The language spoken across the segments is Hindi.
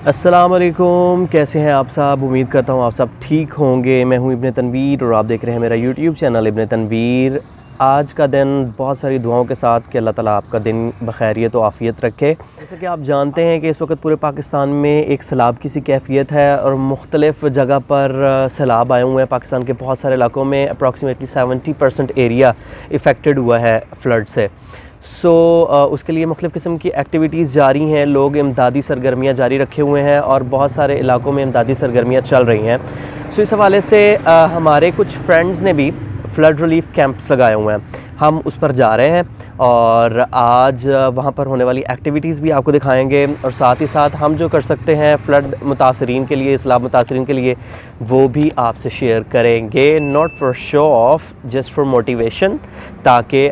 अस्सलाम वालेकुम, कैसे हैं आप सब। उम्मीद करता हूँ आप सब ठीक होंगे। मैं हूँ इब्न तनवीर और आप देख रहे हैं मेरा यूट्यूब चैनल इब्न तनवीर। आज का दिन बहुत सारी दुआओं के साथ कि अल्लाह ताला आपका दिन बखैरियत और आफ़ियत रखे। जैसे कि आप जानते हैं कि इस वक्त पूरे पाकिस्तान में एक सैलाब की सी कैफियत है और मुख्तलिफ़ जगह पर सैलाब आए हुए हैं। पाकिस्तान के बहुत सारे इलाकों में अप्रॉक्सीमेटली 70% एरिया इफ़ेक्टेड हुआ है फ़्लड से। उसके लिए मुख्तलिफ़ किस्म की एक्टिविटीज़ जारी हैं। लोग इमदादी सरगर्मियाँ जारी रखे हुए हैं और बहुत सारे इलाकों में इमदादी सरगर्मियाँ चल रही हैं। इस हवाले से हमारे कुछ फ्रेंड्स ने भी फ़्लड रिलीफ़ कैंप्स लगाए हुए हैं। हम उस पर जा रहे हैं और आज वहाँ पर होने वाली एक्टिविटीज़ भी आपको दिखाएंगे और साथ ही साथ हम जो कर सकते हैं फ़्लड मुतासरीन के लिए, सैलाब मुतासरीन के लिए, वो भी आपसे शेयर करेंगे। Not for show off, just for motivation, ताकि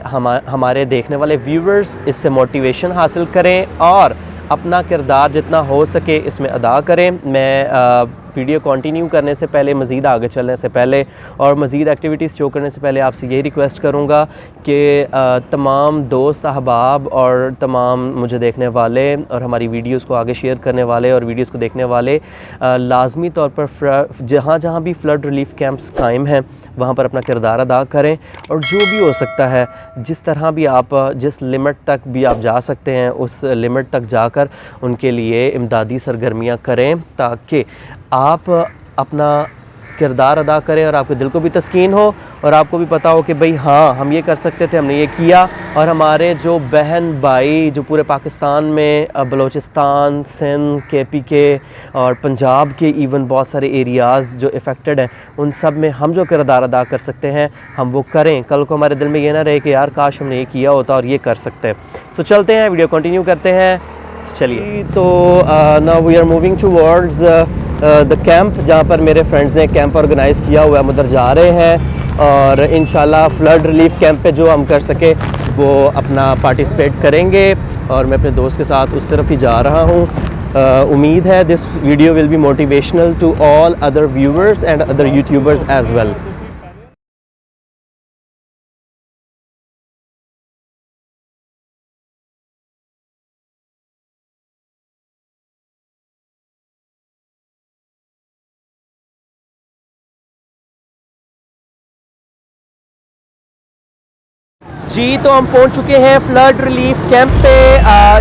हमारे देखने वाले व्यूवर्स इससे मोटिवेशन हासिल करें और अपना किरदार जितना हो सके इसमें अदा करें। मैं वीडियो कंटिन्यू करने से पहले, मज़ीद आगे चलने से पहले और मज़ीद एक्टिविटीज़ शो करने से पहले आपसे यही रिक्वेस्ट करूँगा कि तमाम दोस्त अहबाब और तमाम मुझे देखने वाले और हमारी वीडियोस को आगे शेयर करने वाले और वीडियोस को देखने वाले लाजमी तौर पर जहाँ जहाँ भी फ़्लड रिलीफ़ कैंप्स कायम हैं वहाँ पर अपना किरदार अदा करें और जो भी हो सकता है, जिस तरह भी आप, जिस लिमिट तक भी आप जा सकते हैं उस लिमिट तक जाकर उनके लिए इमदादी सरगर्मियाँ करें, ताकि आप अपना किरदार अदा करें और आपके दिल को भी तस्कीन हो और आपको भी पता हो कि भाई हाँ, हम ये कर सकते थे, हमने ये किया। और हमारे जो बहन भाई जो पूरे पाकिस्तान में बलूचिस्तान, सिंध, KPK और पंजाब के इवन बहुत सारे एरियाज़ जो इफ़ेक्टेड हैं, उन सब में हम जो किरदार अदा कर सकते हैं हम वो करें। कल को हमारे दिल में ये ना रहे कि यार काश हमने ये किया होता और ये कर सकते। तो चलते हैं, वीडियो कंटिन्यू करते हैं। चलिए, तो now we are moving towards the camp, जहाँ पर मेरे फ्रेंड्स ने कैंप ऑर्गेनाइज़ किया हुआ है। हम उधर जा रहे हैं और इंशाल्लाह फ़्लड रिलीफ़ कैंप पे जो हम कर सके वो अपना पार्टिसिपेट करेंगे और मैं अपने दोस्त के साथ उस तरफ ही जा रहा हूँ। उम्मीद है this video will be motivational to all other viewers and other YouTubers as well. जी, तो हम पहुंच चुके हैं फ़्लड रिलीफ़ कैंप पे।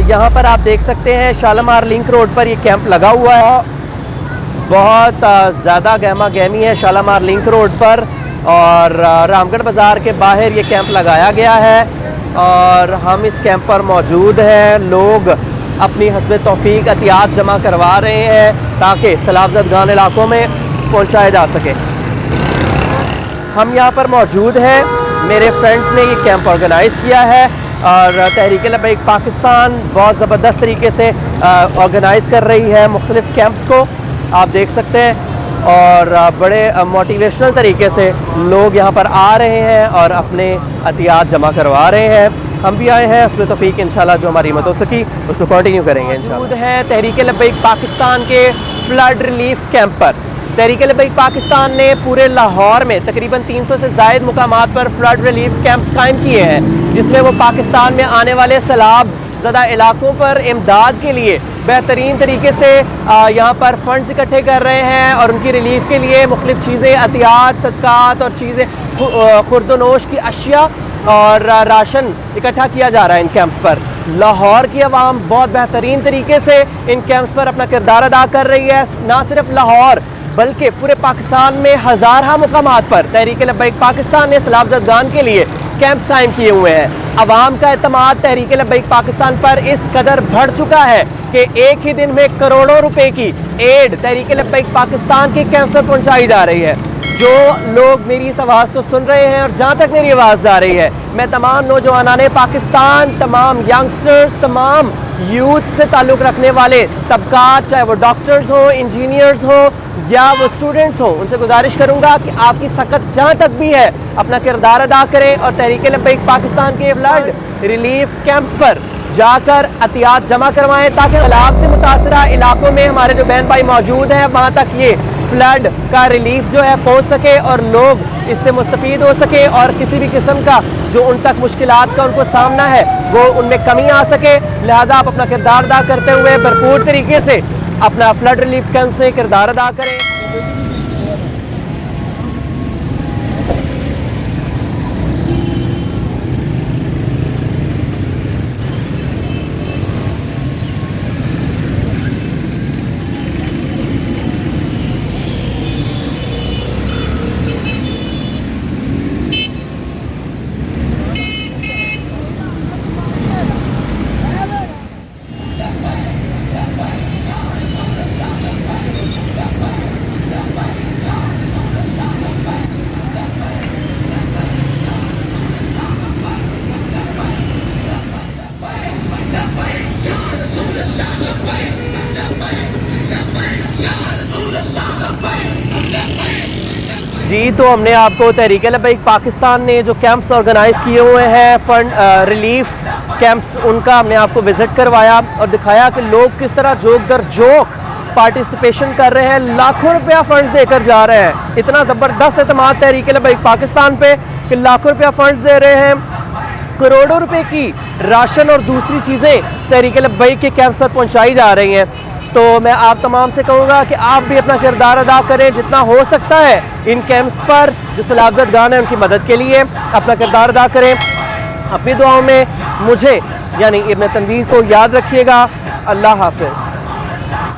यहाँ पर आप देख सकते हैं शालीमार लिंक रोड पर ये कैंप लगा हुआ है। बहुत ज़्यादा गहमा गहमी है शालीमार लिंक रोड पर और रामगढ़ बाज़ार के बाहर ये कैंप लगाया गया है और हम इस कैंप पर मौजूद हैं। लोग अपनी हस्बे तौफीक एहतियात जमा करवा रहे हैं ताकि सैलाबज़दगान इलाकों में पहुँचाए जा सके। हम यहाँ पर मौजूद हैं, मेरे फ्रेंड्स ने ये कैंप ऑर्गेनाइज़ किया है और तहरीक लब्बैक पाकिस्तान बहुत ज़बरदस्त तरीके से ऑर्गेनाइज़ कर रही है मुख्तलिफ़ कैंप्स को, आप देख सकते हैं। और बड़े मोटिवेशनल तरीके से लोग यहाँ पर आ रहे हैं और अपने एहतियात जमा करवा रहे हैं। हम भी आए हैं, उसमें तौफीक इंशाल्लाह जो हमारी हिम्मत हो सकी उसको कंटिन्यू करेंगे इंशाल्लाह। है तहरीक लब्बैक पाकिस्तान के फ़्लड रिलीफ़ कैंप पर। तहरीक लब्बैक पाकिस्तान ने पूरे लाहौर में तकरीबन 300 से ज़ायद मुकामात पर फ़्लड रिलीफ़ कैंप्स कायम किए हैं, जिसमें वो पाकिस्तान में आने वाले सैलाब ज़दा इलाकों पर इमदाद के लिए बेहतरीन तरीके से यहाँ पर फ़ंड्स इकट्ठे कर रहे हैं और उनकी रिलीफ़ के लिए मुख्तलिफ़ चीज़ें, अतियात, सदक़ात और चीज़ें, खुर्दोनोश की अशिया और राशन इकट्ठा किया जा रहा है इन कैंप्स पर। लाहौर की आवाम बहुत बेहतरीन तरीके से इन कैंप्स पर अपना किरदार अदा कर रही है। ना सिर्फ लाहौर बल्कि पूरे पाकिस्तान में हज़ारा मुकामात पर तहरीक लब्बैक पाकिस्तान ने सैलाबज़दगान के लिए कैंप्स कायम किए हुए हैं। अवाम का एतमाद तहरीक लब्बैक पाकिस्तान पर इस कदर बढ़ चुका है कि एक ही दिन में करोड़ों रुपए की एड तहरीक लब्बैक पाकिस्तान के कैंप्स पर पहुँचाई जा रही है। जो लोग मेरी इस आवाज़ को सुन रहे हैं और जहाँ तक मेरी आवाज़ जा रही है, मैं तमाम नौजवानाने पाकिस्तान, तमाम यंगस्टर्स, तमाम यूथ से ताल्लुक़ रखने वाले तबकात, चाहे वो डॉक्टर्स हो, इंजीनियर्स हो या वो स्टूडेंट्स हो, उनसे गुजारिश करूँगा कि आपकी सकत जहाँ तक भी है अपना किरदार अदा करें और तहरीक लब्बैक पाकिस्तान के फ़्लड रिलीफ़ कैंप्स पर जाकर एहतियात जमा करवाएं ताकि सैलाब से मुतासरा इलाकों में हमारे जो बहन भाई मौजूद हैं वहाँ तक ये फ़्लड का रिलीफ जो है पहुँच सके और लोग इससे मुस्तफ़ीद हो सके और किसी भी किस्म का जो उन तक मुश्किलात का उनको सामना है वो उनमें कमी आ सके। लिहाजा आप अपना किरदार अदा करते हुए भरपूर तरीके से अपना फ्लड रिलीफ कैंप से किरदार अदा करें। जी, तो हमने आपको तहरीक लब्बैक पाकिस्तान ने जो कैंप्स ऑर्गेनाइज़ किए हुए हैं फंड रिलीफ कैंप्स, उनका हमने आपको विज़िट करवाया और दिखाया कि लोग किस तरह जोक दर जोक पार्टिसिपेशन कर रहे हैं, लाखों रुपया फ़ंड्स देकर जा रहे हैं। इतना ज़बरदस्त एतमाद तहरीक लब्बैक पाकिस्तान पे कि लाखों रुपया फ़ंड्स दे रहे हैं, करोड़ों रुपए की राशन और दूसरी चीज़ें तहरीक लब्बैक के कैंप्स पर पहुँचाई जा रही हैं। तो मैं आप तमाम से कहूँगा कि आप भी अपना किरदार अदा करें जितना हो सकता है इन कैंप्स पर, जो सलाफ़ज़दगान हैं उनकी मदद के लिए अपना किरदार अदा करें। अपनी दुआओं में मुझे यानी इब्न तनवीर को याद रखिएगा। अल्लाह हाफ़िज़।